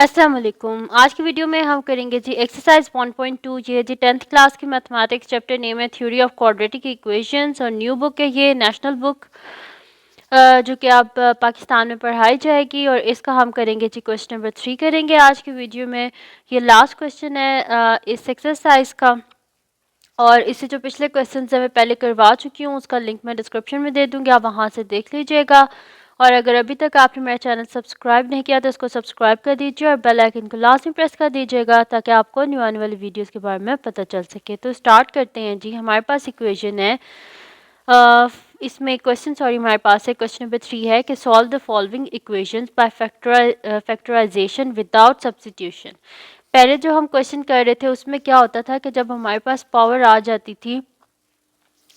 अस्सलाम वालेकुम। आज की वीडियो में हम करेंगे जी एक्सरसाइज 1.2। ये जी 10th क्लास की मैथमेटिक्स, चैप्टर नेम है थ्योरी ऑफ क्वाड्रेटिक इक्वेशंस और न्यू बुक है ये नेशनल बुक, जो कि आप पाकिस्तान में पढ़ाई जाएगी। और इसका हम करेंगे जी क्वेश्चन नंबर 3 करेंगे आज की वीडियो में। ये लास्ट क्वेश्चन है इस एक्सरसाइज का, और इससे जो पिछले क्वेश्चन है मैं पहले करवा चुकी हूँ, उसका लिंक मैं डिस्क्रिप्शन में दे दूँगी, आप वहाँ से देख लीजिएगा। और अगर अभी तक आपने मेरा चैनल सब्सक्राइब नहीं किया तो इसको सब्सक्राइब कर दीजिए और बेल आइकन को लाजमी प्रेस कर दीजिएगा ताकि आपको न्यू आने वाली वीडियोस के बारे में पता चल सके। तो स्टार्ट करते हैं जी। हमारे पास इक्वेशन है, इसमें हमारे पास है क्वेश्चन नंबर 3 है कि solve the following equations by factorisation without substitution. पहले जो हम क्वेश्चन कर रहे थे उसमें क्या होता था कि जब हमारे पास पावर आ जाती थी,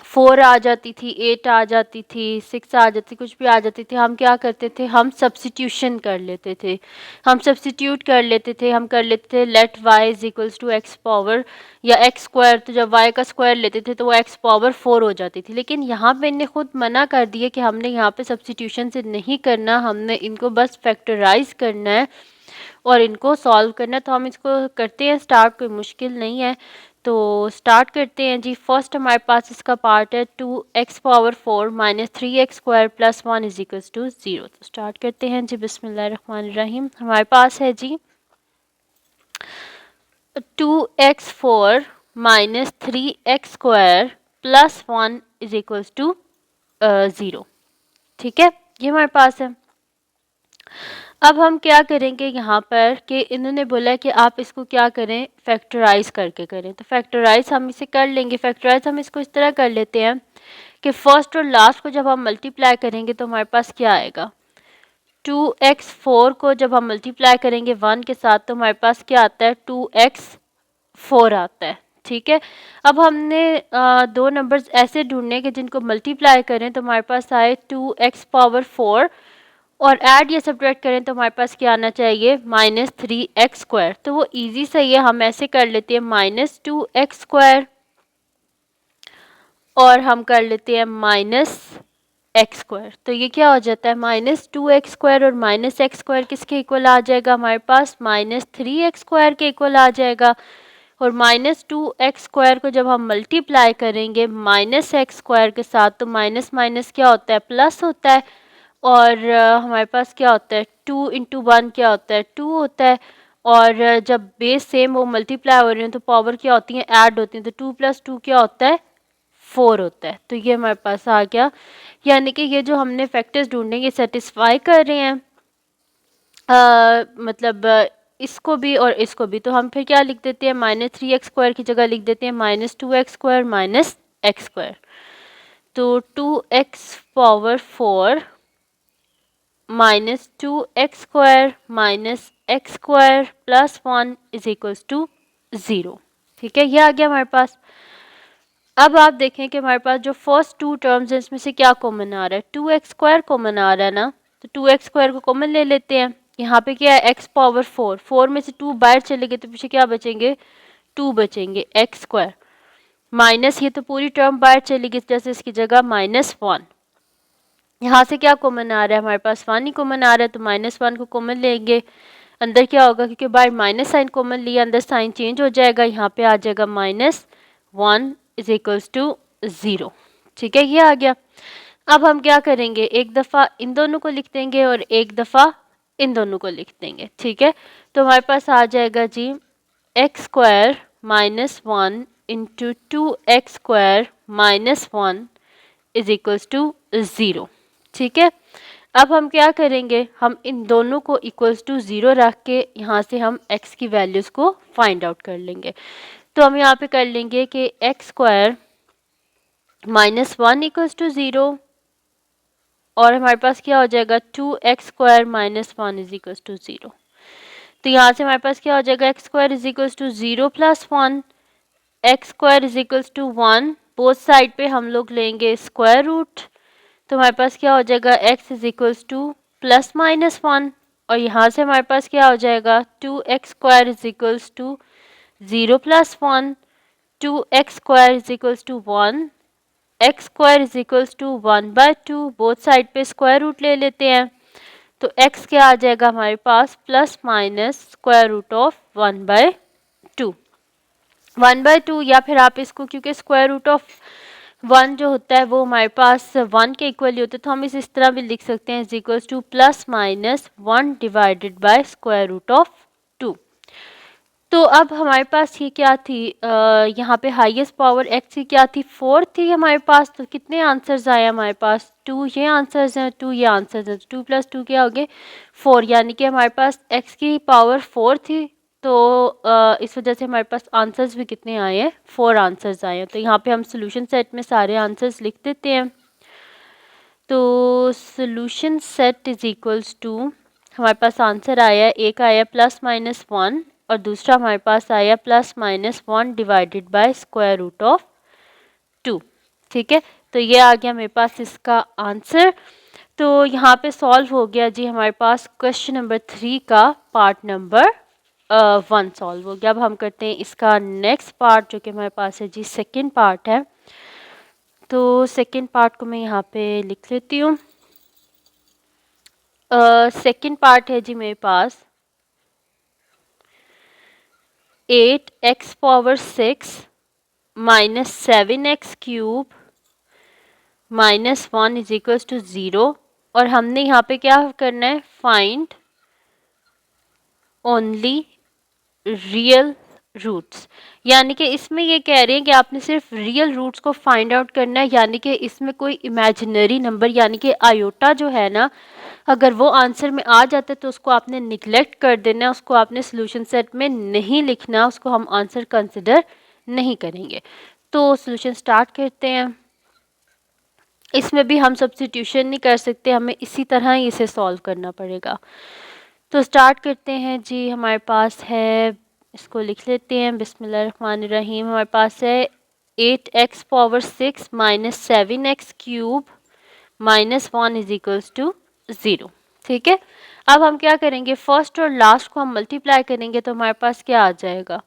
4 आ जाती थी, 8 आ जाती थी, 6 आ जाती, कुछ भी आ जाती थी, हम क्या करते थे, हम सब्स्टिट्यूशन कर लेते थे। हम सब्स्टिट्यूट कर लेते थे, हम कर लेते थे let y is equals to x power या एक्स स्क्वायर। तो जब वाई का स्क्वायर लेते थे तो वो एक्स पावर 4 हो जाती थी। लेकिन यहाँ पे इन्हें खुद मना कर दिया कि हमने यहाँ पे सब्स्टिट्यूशन से नहीं करना, हमने इनको बस फैक्टराइज करना है और इनको सॉल्व करना है। तो हम इसको करते हैं स्टार्ट, कोई मुश्किल नहीं है। तो स्टार्ट करते हैं जी। फर्स्ट हमारे पास इसका पार्ट है 2x power 4 minus 3x square plus 1 is equals to 0। तो स्टार्ट करते हैं जी। बिस्मिल्लाहिर्रहमानिर्रहीम। हमारे पास है जी 2x4 minus 3x square plus 1 is equals to 0। ठीक है, ये हमारे पास है। अब हम क्या करेंगे यहाँ पर कि इन्होंने बोला कि आप इसको क्या करें, फैक्टराइज करके करें। तो फैक्टराइज हम इसे कर लेंगे। फैक्टराइज हम इसको इस तरह कर लेते हैं कि फर्स्ट और लास्ट को जब हम मल्टीप्लाई करेंगे तो हमारे पास क्या आएगा, 2x4 को जब हम मल्टीप्लाई करेंगे 1 के साथ तो हमारे पास क्या आता है, 2x4 आता है। ठीक है, अब हमने दो नंबर्स ऐसे ढूंढने के जिनको मल्टीप्लाई करें तो हमारे पास आए 2x पावर 4 और ऐड या सब्ट्रैक्ट करें तो हमारे पास क्या आना चाहिए, माइनस 3x स्क्वायर। तो वो इजी सही है, हम ऐसे कर लेते हैं माइनस 2x स्क्वायर और हम कर लेते हैं माइनस एक्स स्क्वायर। तो ये क्या हो जाता है, माइनस 2x स्क्वायर और माइनस एक्स स्क्वायर किसके इक्वल आ जाएगा, हमारे पास माइनस 3x स्क्वायर के इक्वल आ जाएगा। और माइनस 2x स्क्वायर को जब हम मल्टीप्लाई करेंगे माइनस एक्स स्क्वायर के साथ तो माइनस माइनस क्या होता है, प्लस होता है। और हमारे पास क्या होता है, 2 इंटू 1 क्या होता है, 2 होता है। और जब बेस सेम वो मल्टीप्लाई हो रही हैं तो पावर क्या होती है, ऐड होती हैं। तो 2 प्लस 2 क्या होता है, 4 होता है। तो ये हमारे पास आ गया, यानी कि ये जो हमने फैक्टर्स ढूंढे ये सेटिस्फाई कर रहे हैं, मतलब इसको भी और इसको भी। तो हम फिर क्या लिख देते हैं, माइनस 3x स्क्वायर की जगह लिख देते हैं minus 2x square minus x square. तो 2x power 4 minus 2x square minus x square plus 1 is equals to 0। ठीक है, ये आ गया हमारे पास। अब आप देखें कि हमारे पास जो फर्स्ट टू टर्म्स हैं इसमें से क्या कॉमन आ रहा है, 2x स्क्वायर कॉमन आ रहा है ना। तो 2x स्क्वायर को कॉमन ले लेते हैं। यहाँ पे क्या है, x पावर 4, 4 में से 2 बाहर चले गए तो पीछे क्या बचेंगे, 2 बचेंगे, x स्क्वायर माइनस ये तो पूरी टर्म बाहर चली गई जैसे इसकी जगह माइनस 1। यहाँ से क्या कॉमन आ रहा है, हमारे पास 1 ही कॉमन आ रहा है तो माइनस 1 को कॉमन लेंगे। अंदर क्या होगा, क्योंकि बाहर माइनस साइन कॉमन लिया, अंदर साइन चेंज हो जाएगा, यहाँ पे आ जाएगा माइनस 1 इज इक्वल्स टू 0। ठीक है, ये आ गया। अब हम क्या करेंगे, एक दफ़ा इन दोनों को लिख देंगे और एक दफ़ा इन दोनों को लिख देंगे। ठीक है, तो हमारे पास आ जाएगा g x square minus 1 into 2x square minus 1 is equals to 0। ठीक है, अब हम क्या करेंगे, हम इन दोनों को इक्वल्स टू 0 रख के यहाँ से हम x की वैल्यूज़ को फाइंड आउट कर लेंगे। तो हम यहाँ पे कर लेंगे कि x square minus 1 equals to 0 और हमारे पास क्या हो जाएगा, 2x square minus 1 is equals to 0। तो यहाँ से हमारे पास क्या हो जाएगा, x square is equals to 0 plus 1, x square is equals to 1, both side पे हम लोग लेंगे स्क्वायर रूट। तो हमारे पास क्या हो जाएगा, x is equals to plus minus 1 और यहाँ से हमारे पास क्या हो जाएगा, 2x square is equals to 0 plus 1, 2x square is equals to 1, x square is equals to 1/2, both side पे स्क्वायर रूट ले लेते हैं। तो x क्या आ जाएगा हमारे पास, plus minus square root of 1/2, 1/2, या फिर आप इसको, क्योंकि स्क्वायर रूट ऑफ 1 जो होता है वो हमारे पास 1 के इक्वल ही होता है, तो हम इस तरह भी लिख सकते हैं is equals to plus minus 1 divided by square root of 2। तो अब हमारे पास ये क्या थी, यहाँ पे हाईएस्ट पावर x की क्या थी, 4 थी हमारे पास। तो कितने आंसर्स आए हमारे पास, 2 ये आंसर्स हैं, 2 ये आंसर्स हैं, 2 + 2 क्या हो गए 4, यानी कि हमारे पास x की पावर 4 थी। तो इस वजह से हमारे पास आंसर्स भी कितने आए हैं, 4 आंसर्स आए हैं। तो यहाँ पे हम सोल्यूशन सेट में सारे आंसर्स लिख देते हैं। तो solution set is equals to, हमारे पास आंसर आया, एक आया प्लस माइनस 1 और दूसरा हमारे पास आया plus minus 1 divided by square root of 2। ठीक है, तो ये आ गया मेरे पास इसका आंसर। तो यहाँ पे सॉल्व हो गया जी हमारे पास क्वेश्चन नंबर 3 का पार्ट नंबर 1 सॉल्व हो गया। अब हम करते हैं इसका नेक्स्ट पार्ट जो कि हमारे पास है जी सेकेंड पार्ट है। तो सेकेंड पार्ट को मैं यहाँ पे लिख लेती हूँ। सेकेंड पार्ट है जी मेरे पास 8x power 6 minus 7x cube minus 1 is equals to 0, और हमने यहाँ पे क्या करना है, फाइंड ओनली रियल रूट्स, यानी कि इसमें ये कह रहे हैं कि आपने सिर्फ रियल रूट्स को फाइंड आउट करना है, यानी कि इसमें कोई इमेजिनरी नंबर यानी कि आयोटा जो है ना, अगर वो आंसर में आ जाता है तो उसको आपने निगलेक्ट कर देना है, उसको आपने सोल्यूशन सेट में नहीं लिखना, उसको हम आंसर कंसिडर नहीं करेंगे। तो सोल्यूशन स्टार्ट करते हैं। इसमें भी हम सब्स्टिट्यूशन नहीं कर सकते, हमें इसी तरह ही इसे सॉल्व करना पड़ेगा। तो स्टार्ट करते हैं जी। हमारे पास है, इसको लिख लेते हैं, बिस्मिल्लाहिर्रहमानिर्रहीम। हमारे पास है 8x power 6 minus 7x cube minus 1 is equals to 0। ठीक है, अब हम क्या करेंगे, फर्स्ट और लास्ट को हम मल्टीप्लाई करेंगे तो हमारे पास क्या आ जाएगा,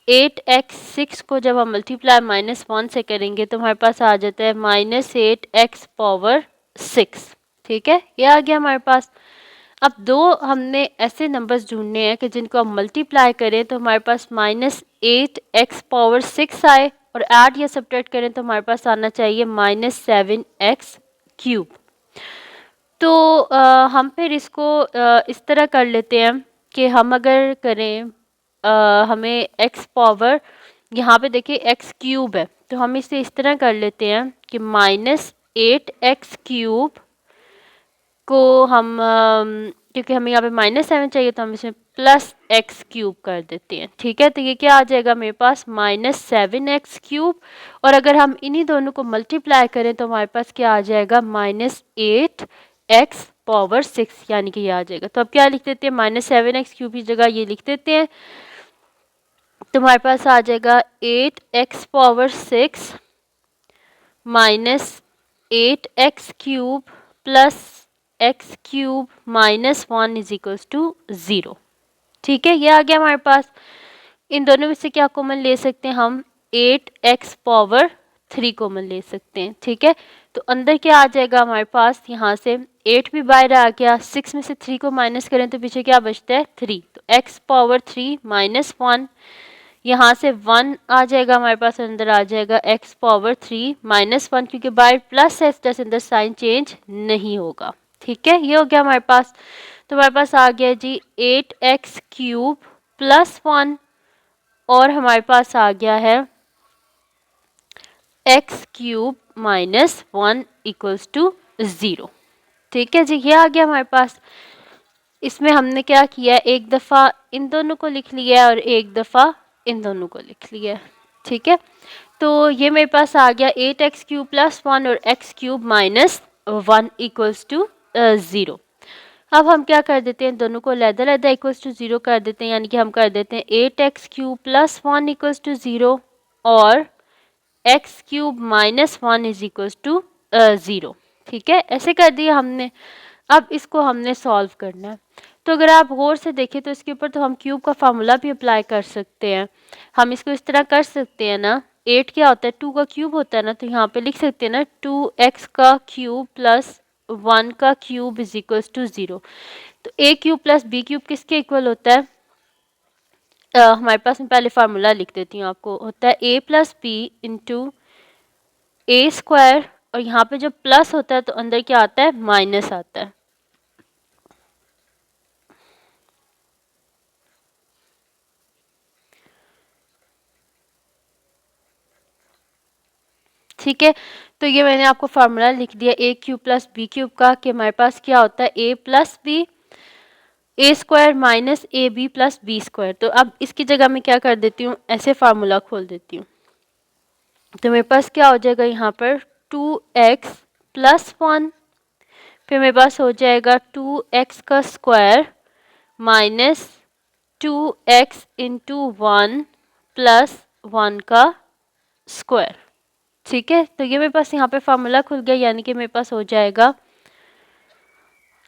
8x 6 को जब हम मल्टीप्लाई माइनस 1 से करेंगे तो हमारे पास आ जाता है माइनस 8x पावर 6। ठीक है, ये आ गया हमारे पास। अब दो हमने ऐसे नंबर्स ढूंढने हैं कि जिनको हम मल्टीप्लाई करें तो हमारे पास माइनस 8x पावर 6 आए, और ऐड या सब्ट्रैक्ट करें तो हमारे पास आना चाहिए माइनस 7x क्यूब। तो हम फिर इसको इस तरह कर लेते हैं कि हम अगर करें, हमें x पावर, यहाँ पे देखिए x क्यूब है, तो हम इसे इस तरह कर लेते हैं कि माइनस 8x क्यूब को हम क्योंकि हमें यहाँ पे माइनस 7 चाहिए तो हम इसमें प्लस x क्यूब कर देते हैं। ठीक है, तो ये क्या आ जाएगा मेरे पास माइनस 7x क्यूब, और अगर हम इन्हीं दोनों को मल्टीप्लाई करें तो हमारे पास क्या आ जाएगा माइनस 8x पावर 6, यानी कि ये आ जाएगा। तो अब क्या लिख देते हैं, माइनस 7x क्यूब की जगह ये लिख देते हैं, तो हमारे पास आ जाएगा 8x power 6 minus 8x cube plus x cube minus 1 is equals to 0। ठीक है, ये आ गया हमारे पास। इन दोनों में से क्या कॉमन ले सकते हैं हम, 8x पावर 3 कॉमन ले सकते हैं। ठीक है, तो अंदर क्या आ जाएगा हमारे पास, यहाँ से 8 भी बाहर आ गया, 6 में से 3 को माइनस करें तो पीछे क्या बचता है 3, तो x पावर 3 माइनस 1, यहाँ से 1 आ जाएगा हमारे पास, अंदर आ जाएगा x पावर 3 माइनस 1, क्योंकि बाय प्लस है जैसे अंदर साइन चेंज नहीं होगा। ठीक है, ये हो गया हमारे पास। तो हमारे पास आ गया जी 8x क्यूब प्लस 1, और हमारे पास आ गया है x cube minus 1 equals to 0। ठीक है जी, ये आ गया हमारे पास। इसमें हमने क्या किया है, एक दफ़ा इन दोनों को लिख लिया है और एक दफ़ा इन दोनों को लिख लिया है। ठीक है, तो ये मेरे पास आ गया 8x क्यूब प्लस 1 और x cube minus 1 equals to 0। अब हम क्या कर देते हैं, दोनों को अलग-अलग इक्वल्स टू 0 कर देते हैं, यानी कि हम कर देते हैं 8x cube plus 1 equals to 0 और x cube minus 1 is equals to 0। ठीक है, ऐसे कर दिया हमने। अब इसको हमने सॉल्व करना है। तो अगर आप गौर से देखें तो इसके ऊपर तो हम क्यूब का फार्मूला भी अप्लाई कर सकते हैं। हम इसको इस तरह कर सकते हैं ना, 8 क्या होता है 2 का क्यूब होता है ना, तो यहाँ पे लिख सकते हैं ना 2x का क्यूब प्लस 1 का क्यूब इज इक्वल्स टू 0। तो a cube plus b cube किसके इक्वल होता है? हमारे पास, मैं पहले फार्मूला लिख देती हूँ आपको, होता है a plus B into A square, और यहाँ पे जब प्लस होता है तो अंदर क्या आता है? माइनस आता है। ठीक है, तो ये मैंने आपको फार्मूला लिख दिया a cube plus b cube का, कि हमारे पास क्या होता है? A plus b a square minus a b plus b square. तो अब इसकी जगह मैं क्या कर देती हूँ, ऐसे फार्मूला खोल देती हूँ। तो मेरे पास क्या हो जाएगा यहाँ पर? 2x प्लस 1, फिर मेरे पास हो जाएगा 2x का square minus 2x into 1 plus 1 का स्क्वायर। ठीक है, तो ये मेरे पास यहाँ पे फार्मूला खुल गया, यानी कि मेरे पास हो जाएगा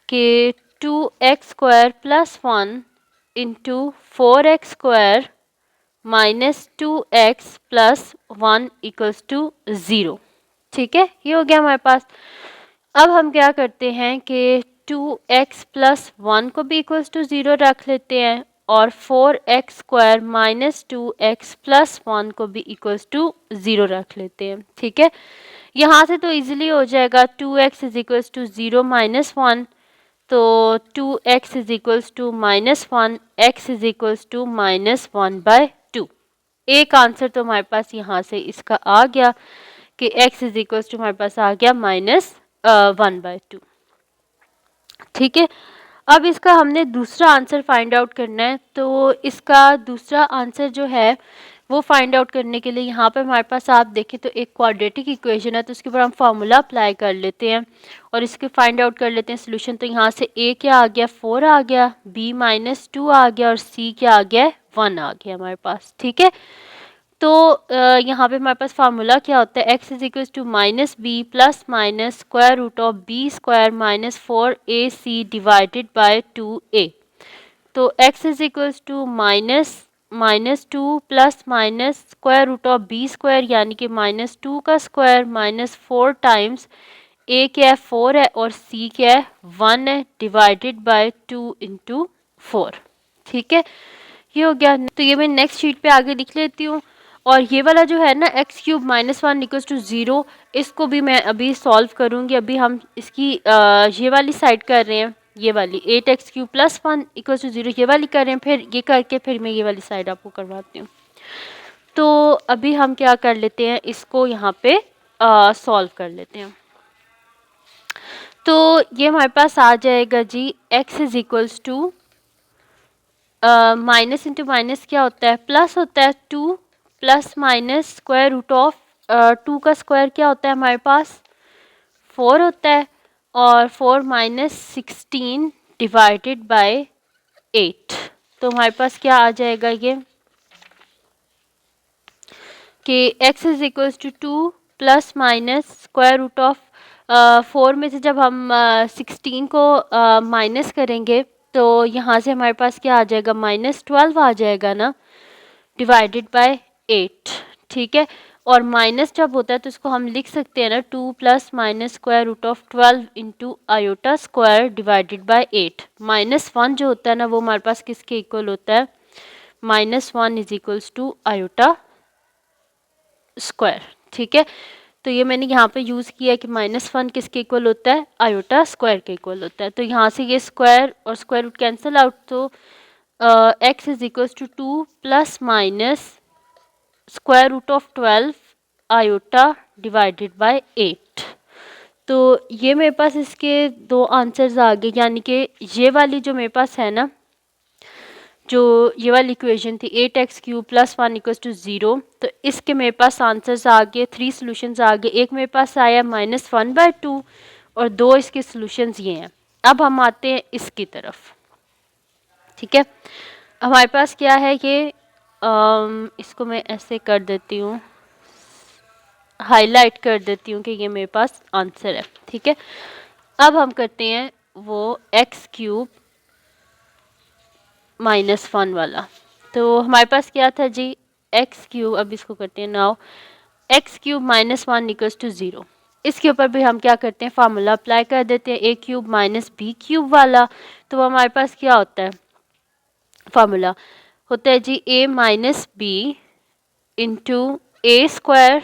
कि 2x square plus 1 into 4x square minus 2x plus 1 equals to 0। ठीक है, ये हो गया हमारे पास। अब हम क्या करते हैं कि 2x प्लस 1 को भी इक्वल्स टू 0 रख लेते हैं, और 4x square minus 2x plus 1 को भी इक्वल्स टू 0 रख लेते हैं। ठीक है, यहाँ से तो इजीली हो जाएगा, 2x is equals to 0 minus 1, तो 2x is equals to minus 1, x is equals to minus 1/2। एक आंसर तो हमारे पास यहाँ से इसका आ गया कि x इज इक्वल्स टू हमारे पास आ गया -1/2। ठीक है, अब इसका हमने दूसरा आंसर फाइंड आउट करना है। तो इसका दूसरा आंसर जो है वो फाइंड आउट करने के लिए यहाँ पर हमारे पास आप देखें तो एक क्वाड्रेटिक इक्वेशन है, तो उसके ऊपर हम फार्मूला अप्लाई कर लेते हैं और इसके फाइंड आउट कर लेते हैं सोल्यूशन। तो यहाँ से a क्या आ गया? 4 आ गया, b -2 आ गया, और c क्या आ गया? 1 आ गया हमारे पास। ठीक है, तो यहाँ पे हमारे पास फार्मूला क्या होता है? x is equal to minus b plus minus square root of b square minus 4ac divided by 2a। तो x is equal to -2 plus minus square root of b square, यानी कि -2 का स्क्वायर माइनस 4 टाइम्स a क्या है? 4 है, और c क्या है? 1 है, डिवाइडेड बाय 2 इंटू 4। ठीक है, ये हो गया। तो ये मैं नेक्स्ट शीट पे आगे लिख लेती हूँ। और ये वाला जो है ना एक्स क्यूब -1 इक्वल्स टू 0, इसको भी मैं अभी सॉल्व करूँगी। अभी हम इसकी ये वाली साइड कर रहे हैं, ये वाली 8x³ प्लस 1 इक्वल्स टू 0 ये वाली कर रहे हैं, फिर ये करके फिर मैं ये वाली साइड आपको करवाती हूँ। तो अभी हम क्या कर लेते हैं, इसको यहाँ पे सॉल्व कर लेते हैं। तो ये हमारे पास आ जाएगा जी x is equals to minus into minus क्या होता है? प्लस होता है। 2 plus minus square root of 2 का स्क्वायर क्या होता है हमारे पास? 4 होता है, और 4 माइनस 16 डिवाइडेड बाय 8। तो हमारे पास क्या आ जाएगा ये कि x is equals to 2 plus minus square root of 4 में से जब हम 16 को माइनस करेंगे तो यहाँ से हमारे पास क्या आ जाएगा? -12 आ जाएगा ना, डिवाइडेड बाय 8। ठीक है, और माइनस जब होता है तो इसको हम लिख सकते हैं ना, 2 plus minus square root of 12 into iota square divided by 8। -1 जो होता है ना वो हमारे पास किसके इक्वल होता है? -1 is equals to iota square. ठीक है, तो ये मैंने यहाँ पे यूज़ किया है कि -1 किसके इक्वल होता है? आयोटा स्क्वायर के इक्वल होता है। तो यहाँ से ये स्क्वायर और स्क्वायर रूट कैंसिल आउट, तो x is equals to 2 plus minus square root of 12 iota divided by 8। तो ये मेरे पास इसके दो आंसर्स आ गए, यानी कि ये वाली जो मेरे पास है ना, जो ये वाली इक्वेशन थी 8x³ प्लस 1 इक्वल्स टू 0, तो इसके मेरे पास आंसर्स आ गए, 3 सॉल्यूशंस आ गए। एक मेरे पास आया -1/2 और 2 इसके सॉल्यूशंस ये हैं। अब हम आते हैं इसकी तरफ। ठीक है, हमारे पास क्या है ये, इसको मैं ऐसे कर देती हूँ, हाईलाइट कर देती हूँ कि ये मेरे पास आंसर है। ठीक है, अब हम करते हैं वो x³ -1 वाला। तो हमारे पास क्या था जी? x³, अब इसको करते हैं नाउ x³ -1 इक्वल्स टू 0। इसके ऊपर भी हम क्या करते हैं, फार्मूला अप्लाई कर देते हैं, ए क्यूब माइनस बी क्यूब वाला। तो हमारे पास क्या होता है, फार्मूला होता है जी ए माइनस बी इंटू ए स्क्वायर,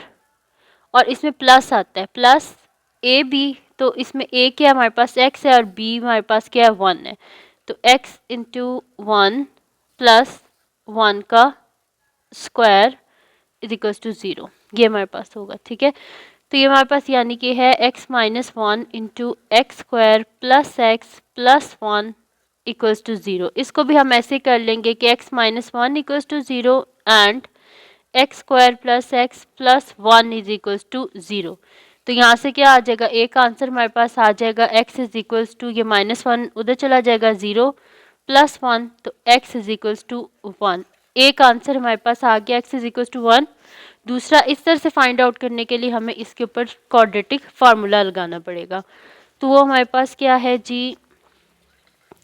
और इसमें प्लस आता है, प्लस ए बी। तो इसमें ए क्या है हमारे पास, एक्स है, और बी हमारे पास क्या है, वन है। तो x into one plus one का square is equals to zero, ये हमारे पास होगा। ठीक है, तो ये हमारे पास यानी कि है x minus one into x square plus one equals to zero. इसको भी हम ऐसे कर लेंगे कि x minus one equals to zero and x square plus one is equals to zero. तो यहाँ से क्या आ जाएगा, एक आंसर हमारे पास आ जाएगा, x इज इक्वल्स टू, ये माइनस वन उधर चला जाएगा, ज़ीरो प्लस वन, तो x is equals to one. एक आंसर हमारे पास आ गया, x is equals to one. दूसरा, इस तरह से फाइंड आउट करने के लिए हमें इसके ऊपर क्वाड्रेटिक फार्मूला लगाना पड़ेगा। तो वो हमारे पास क्या है जी,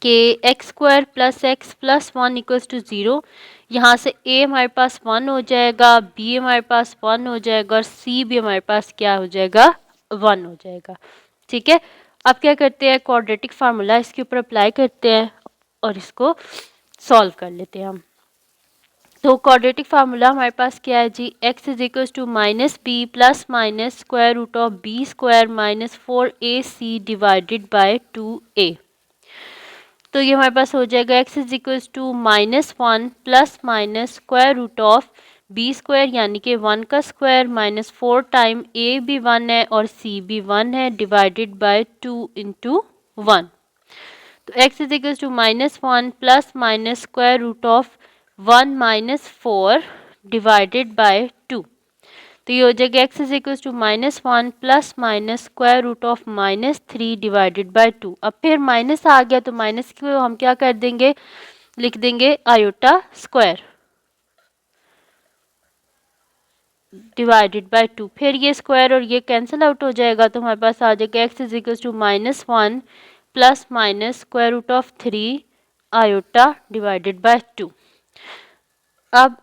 कि x square plus one equals to zero. यहाँ से a हमारे पास वन हो जाएगा, b हमारे पास वन हो जाएगा, और c भी हमारे पास क्या हो जाएगा, वन हो जाएगा। ठीक है, अब क्या करते हैं, क्वाड्रेटिक फार्मूला इसके ऊपर अप्लाई करते हैं और इसको सॉल्व कर लेते हैं हम। तो क्वाड्रेटिक फार्मूला हमारे पास क्या है जी, x is equals to minus b plus minus square root of b square minus four a c divided by two a. तो ये हमारे पास हो जाएगा x is equals to minus one plus minus square root of b square यानी कि one का square minus four time a भी वन है और सी भी वन है divided by two into one. तो x is equals to minus one plus minus square root of one minus four divided by two. तो ये हो जाएगा x is equals to minus one plus minus square root of minus three divided by two. अब फिर minus आ गया तो minus को हम क्या कर देंगे, लिख देंगे iota square divided by to. फिर ये स्क्वायर और ये कैंसिल आउट हो जाएगा, तो हमारे पास आ जाएगा x is equals to minus one plus minus square root of three iota divided by two. अब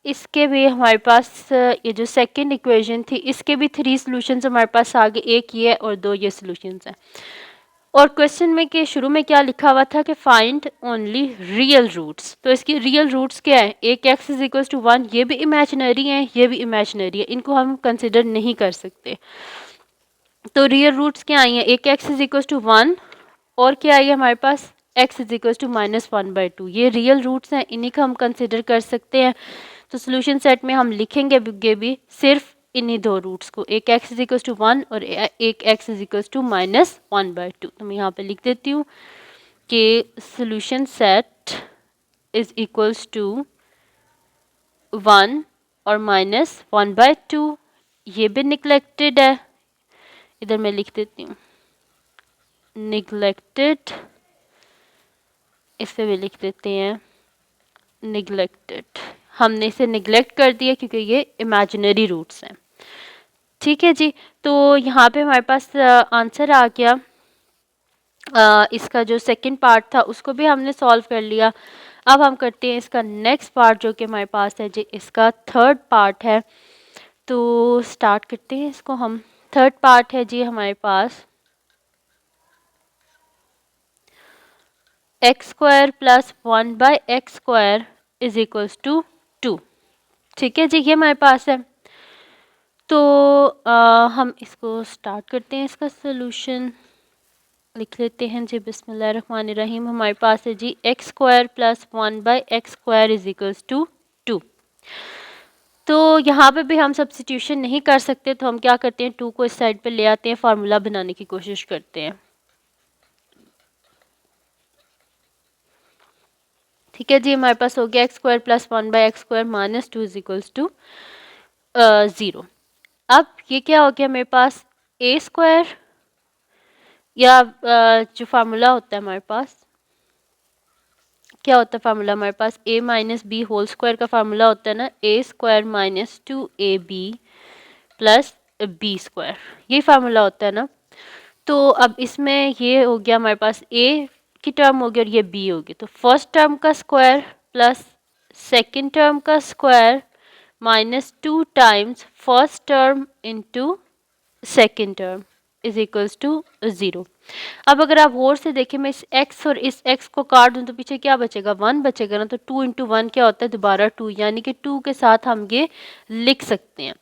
इसके भी हमारे पास ये जो सेकंड इक्वेशन थी इसके भी थ्री सॉल्यूशंस हमारे पास आ गए, एक ये और दो ये सॉल्यूशंस हैं। और क्वेश्चन में के शुरू में क्या लिखा हुआ था कि फाइंड ओनली रियल रूट्स। तो इसकी रियल रूट्स क्या है, एक x is equals to one, ये भी इमेजिनरी है, ये भी इमेजिनरी है, इनको हम कंसिडर नहीं कर सकते। तो रियल रूट्स क्या आई हैं, एक x is equals to one और क्या आई है हमारे पास x is equals to minus one by two. ये रियल रूट्स हैं, इन्हीं का हम कंसिडर कर सकते हैं। तो सोल्यूशन सेट में हम लिखेंगे भी सिर्फ इन्हीं दो रूट्स को, एक x is equals to one और एक x is equals to minus one by two. तो मैं यहाँ पे लिख देती हूँ कि solution set is equals to one और माइनस वन बाई टू। ये भी निगलेक्टेड है, इधर मैं लिख देती हूँ निगलेक्टेड, इसे भी लिख देते हैं निगलेक्टेड। हमने इसे निगलेक्ट कर दिया क्योंकि ये इमेजिनरी रूट्स हैं। ठीक है जी, तो यहाँ पे हमारे पास आंसर आ गया। इसका जो सेकंड पार्ट था उसको भी हमने सॉल्व कर लिया। अब हम करते हैं इसका नेक्स्ट पार्ट जो कि हमारे पास है जी, इसका थर्ड पार्ट है। तो स्टार्ट करते हैं इसको हम। थर्ड पार्ट है जी हमारे पास x square plus one by x square is equals to two. ठीक है जी, ये हमारे पास है। तो हम इसको स्टार्ट करते हैं, इसका सोल्यूशन लिख लेते हैं जी। बिस्मिल्लाहिर्रहमानिर्रहीम। हमारे पास है जी x square plus one by x square is equals to two. तो यहाँ पे भी हम सब्स्टिट्यूशन नहीं कर सकते, तो हम क्या करते हैं, टू को इस साइड पे ले आते हैं, फार्मूला बनाने की कोशिश करते हैं। ठीक है जी, हमारे पास हो गया x square plus one by x square minus two is equals to zero. अब ये क्या हो गया मेरे पास, ए स्क्वायर या जो फार्मूला होता है हमारे पास, क्या होता है फार्मूला हमारे पास, a minus b whole square का फार्मूला होता है ना, a square minus two a b plus b square, ये फार्मूला होता है ना। तो अब इसमें ये हो गया हमारे पास ए की टर्म हो गई और ये बी होगी, तो फर्स्ट टर्म का स्क्वायर प्लस सेकेंड टर्म का square minus two times first term into second term is equals to 0। अब अगर आप गौर से देखें, मैं इस x और इस x को काट दूं तो पीछे क्या बचेगा, 1 बचेगा ना। तो 2 इंटू 1 क्या होता है, दोबारा 2, यानी कि 2 के साथ हम ये लिख सकते हैं।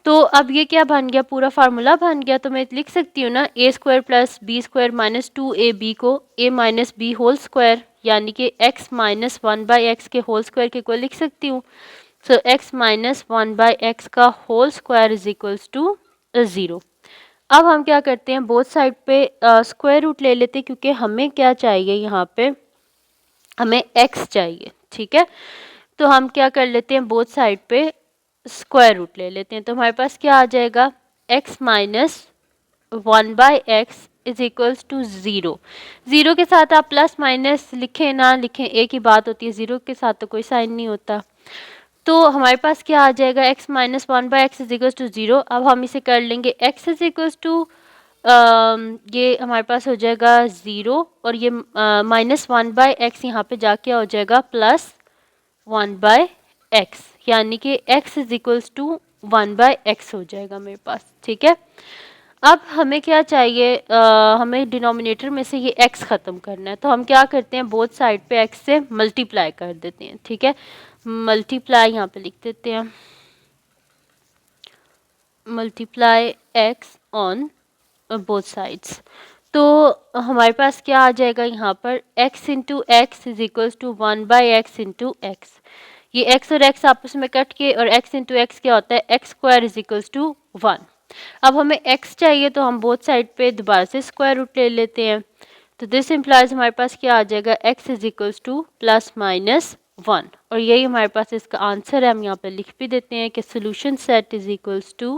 तो अब ये क्या बन गया, पूरा फार्मूला बन गया। तो मैं लिख सकती हूँ ना, a square plus b square minus 2ab को a minus b whole square यानी कि x माइनस 1/x के होल स्क्वायर के इक्वल लिख सकती हूँ। सो x माइनस 1/x का whole square is equals to 0। अब हम क्या करते हैं, बोथ साइड पे स्क्वायर रूट ले लेते हैं, क्योंकि हमें क्या चाहिए यहाँ पे, हमें x चाहिए। ठीक है, तो हम क्या कर लेते हैं, बोथ साइड पे स्क्वायर रूट ले लेते हैं। तो हमारे पास क्या आ जाएगा, x minus 1/x is equals to 0। 0 के साथ आप प्लस माइनस लिखें ना लिखें एक ही बात होती है, 0 के साथ तो कोई साइन नहीं होता। तो हमारे पास क्या आ जाएगा, x minus 1/x is equals to 0। अब हम इसे कर लेंगे x इज इक्वल्स टू, ये हमारे पास हो जाएगा 0 और ये माइनस 1/x यहाँ पे जाके हो जाएगा प्लस 1/x, यानी कि x is equals to 1/x हो जाएगा मेरे पास। ठीक है, अब हमें क्या चाहिए, हमें डिनोमिनेटर में से ये x ख़त्म करना है। तो हम क्या करते हैं, बोथ साइड पे x से मल्टीप्लाई कर देते हैं। ठीक है, मल्टीप्लाई यहाँ पे लिख देते हैं, multiply x on both sides. तो हमारे पास क्या आ जाएगा यहाँ पर, x into x is equals to 1/x into x. ये x और x आपस में कट के, और x इंटू एक्स क्या होता है, x square is equals to 1। अब हमें x चाहिए तो हम बोथ साइड पे दोबारा से स्क्वायर रूट ले लेते हैं। तो दिस इम्प्लाइज हमारे पास क्या आ जाएगा, x is equals to plus minus 1, और यही हमारे पास इसका आंसर है। हम यहाँ पे लिख भी देते हैं कि solution set is equals to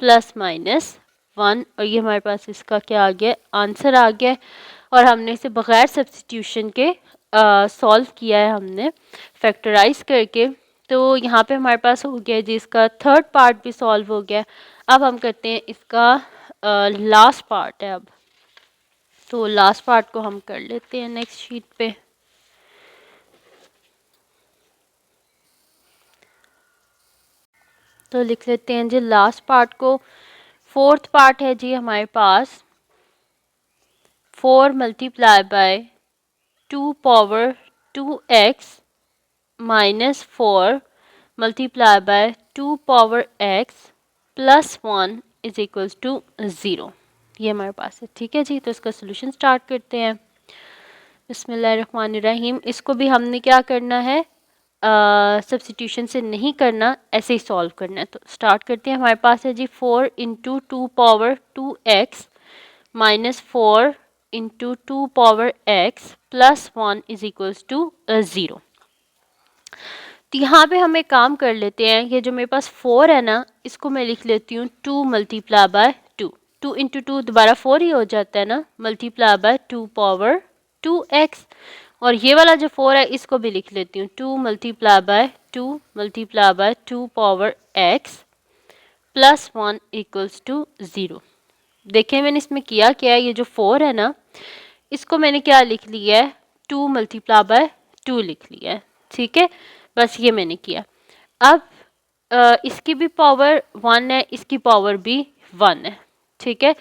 plus minus 1, और ये हमारे पास इसका क्या आ गया, आंसर आ गया। और हमने इसे बग़ैर सब्स्टिट्यूशन के सॉल्व किया है, हमने फैक्टराइज करके। तो यहाँ पे हमारे पास हो गया जी, इसका थर्ड पार्ट भी सॉल्व हो गया। अब हम करते हैं इसका लास्ट पार्ट है। अब तो लास्ट पार्ट को हम कर लेते हैं नेक्स्ट शीट पे। तो लिख लेते हैं जी लास्ट पार्ट को। फोर्थ पार्ट है जी हमारे पास 4 multiply by 2 power 2x minus 4 multiply by 2 power x plus 1 is equals to 0। ये हमारे पास है। ठीक है जी, तो इसका सोल्यूशन स्टार्ट करते हैं। बिस्मिल्लाहिर्रहमानिर्रहीम। इसको भी हमने क्या करना है, सब्स्टिट्यूशन से नहीं करना, ऐसे ही सॉल्व करना है। तो स्टार्ट करते हैं। हमारे पास है जी 4 into 2 power 2x minus 4 into 2 power x plus 1 is equals to 0। तो यहाँ पे हम एक काम कर लेते हैं, ये जो मेरे पास 4 है ना, इसको मैं लिख लेती हूँ 2 मल्टीप्लाई बाय 2। 2 इंटू 2 दोबारा 4 ही हो जाता है ना, मल्टीप्लाई बाय 2 पावर 2x। और ये वाला जो 4 है इसको भी लिख लेती हूँ 2 multiply by 2 multiply by 2 power x plus 1 equals to 0। देखें मैंने इसमें किया क्या है, ये जो 4 है ना, इसको मैंने क्या लिख लिया है, 2 मल्टीप्लाई बाय 2 लिख लिया है। ठीक है, बस ये मैंने किया। अब इसकी भी पावर 1 है, इसकी पावर भी 1 है। ठीक है,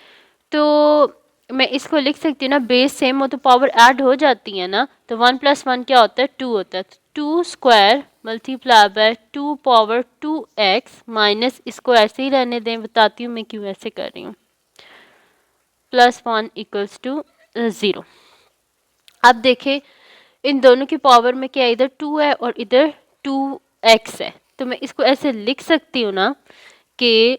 तो मैं इसको लिख सकती हूँ ना, बेस सेम हो तो पावर ऐड हो जाती है ना। तो 1 प्लस 1 क्या होता है, 2 होता है। 2 square multiply by 2 power 2x minus, इसको ऐसे ही रहने दें, बताती हूँ मैं क्यों ऐसे कर रही हूँ, प्लस 1 इक्वल्स टू 0। अब देखें इन दोनों की पावर में क्या, इधर 2 है और इधर 2x है। तो मैं इसको ऐसे लिख सकती हूँ ना कि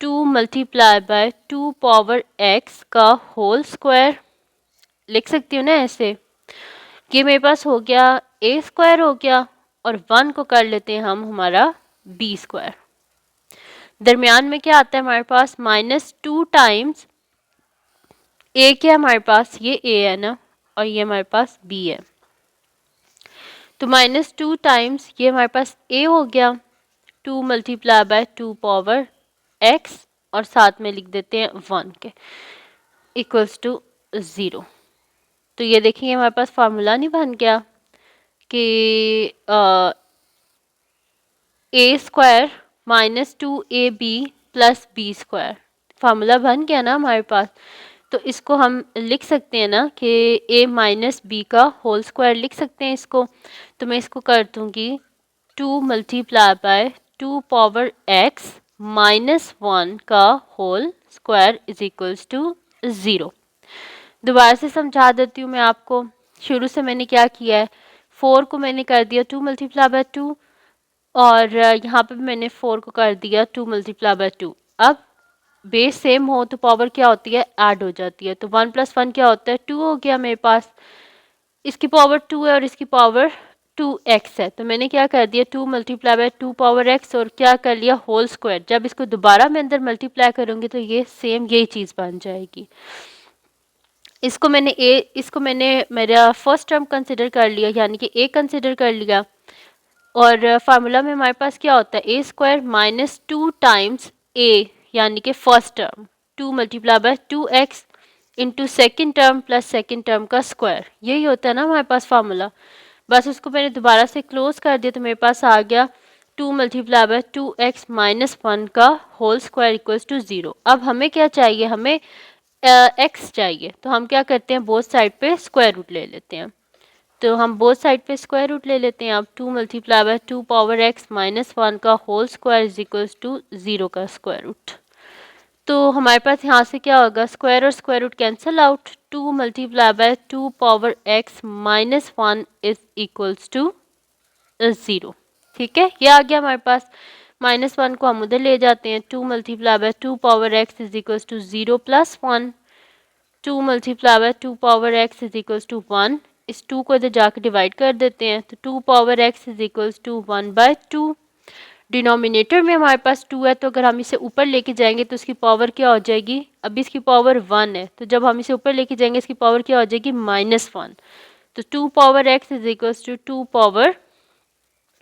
2 मल्टीप्लाई बाय 2 पावर x का होल स्क्वायर, लिख सकती हूँ ना ऐसे। ये मेरे पास हो गया a स्क्वायर हो गया, और 1 को कर लेते हैं हम हमारा b स्क्वायर। दरमियान में क्या आता है हमारे पास, माइनस 2 टाइम्स a, क्या हमारे पास ये a है ना, और ये हमारे पास b है। तो माइनस 2 टाइम्स ये हमारे पास a हो गया, 2 मल्टीप्लाई बाय 2 पावर x, और साथ में लिख देते हैं 1 के इक्वल्स टू 0। तो ये देखिए हमारे पास फार्मूला नहीं बन गया कि a square minus 2ab plus b square. Formula बन गया ना हमारे पास। तो इसको हम लिख सकते हैं ना कि ए माइनस बी का होल स्क्वायर लिख सकते हैं इसको। तो मैं इसको कर दूंगी 2 multiply by 2 power x minus 1 का whole square is equals to 0। दोबारा से समझा देती हूँ मैं आपको। शुरू से मैंने क्या किया है, 4 को मैंने कर दिया 2 मल्टीप्लाई बाय 2 और यहाँ पे मैंने 4 को कर दिया 2 मल्टीप्लाई बाय 2। अब बेस सेम हो तो पावर क्या होती है, ऐड हो जाती है। तो 1 प्लस 1 क्या होता है, 2 हो गया मेरे पास। इसकी पावर 2 है और इसकी पावर 2x है। तो मैंने क्या कर दिया 2 मल्टीप्लाई बाय 2 पावर x और क्या कर लिया होल स्क्वायर। जब इसको दोबारा मैं अंदर मल्टीप्लाई करूँगी तो ये सेम यही चीज़ बन जाएगी। इसको मैंने मेरा फर्स्ट टर्म कंसिडर कर लिया, यानी कि a कंसिडर कर लिया। और फार्मूला में हमारे पास क्या होता है, ए स्क्वायर माइनस 2 टाइम्स a, यानी कि first term 2 multiply bye 2x into second term plus second term का स्क्वायर। यही होता है ना हमारे पास फार्मूला। बस उसको मैंने दोबारा से क्लोज कर दिया तो मेरे पास आ गया 2 मल्टीप्लाई बाय 2x माइनस 1 का होल स्क्वायर इक्वल्स टू 0। अब हमें क्या चाहिए, हमें x चाहिए। तो हम क्या करते हैं, बोथ साइड पे स्क्वायर रूट ले लेते हैं। तो हम बोथ साइड पे स्क्वायर रूट ले लेते हैं। अब 2 multiply by 2 power x minus 1 का whole square is equals to 0 का स्क्वायर रूट। तो हमारे पास यहाँ से क्या होगा, स्क्वायर और square root cancel out. 2 multiply by 2 power x minus 1 is equals to 0। ठीक है, ये आ गया हमारे पास। -1 को हम उधर ले जाते हैं। 2 multiply by 2 power x is equals to 0 plus 1। 2 multiply by 2 power x is equals to 1। इस 2 को इधर जाकर डिवाइड कर देते हैं। तो 2 power x is equals to 1 by 2। Denominator में हमारे पास 2 है, तो अगर हम इसे ऊपर लेके जाएंगे तो इसकी पावर क्या हो जाएगी, अभी इसकी पावर 1 है, तो जब हम इसे ऊपर लेके जाएंगे इसकी पावर क्या हो जाएगी, -1। तो 2 power x is equals to 2 power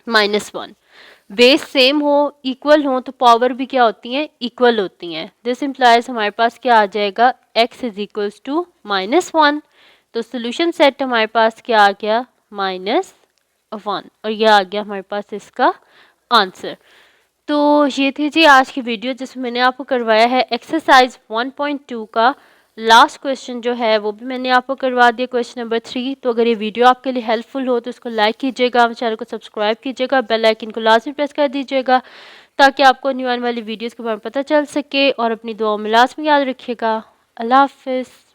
-1। Base same हो, इक्वल हो, तो पावर भी क्या होती हैं, इक्वल होती हैं। दिस इम्प्लाइज हमारे पास क्या आ जाएगा, x इज इक्वल्स टू -1। तो सोल्यूशन सेट हमारे पास क्या आ गया, -1। और यह आ गया हमारे पास इसका आंसर। तो ये थी जी आज की वीडियो जिसमें मैंने आपको करवाया है एक्सरसाइज 1.2 का लास्ट क्वेश्चन जो है वो भी मैंने आपको करवा दिया, क्वेश्चन नंबर 3। तो अगर ये वीडियो आपके लिए हेल्पफुल हो तो इसको लाइक कीजिएगा, चैनल को सब्सक्राइब कीजिएगा, बेल आइकन को लाजमी प्रेस कर दीजिएगा ताकि आपको न्यू आने वाली वीडियोज़ के बारे में पता चल सके। और अपनी दुआओं में लाजमी याद रखिएगा। अल्लाह हाफिज़।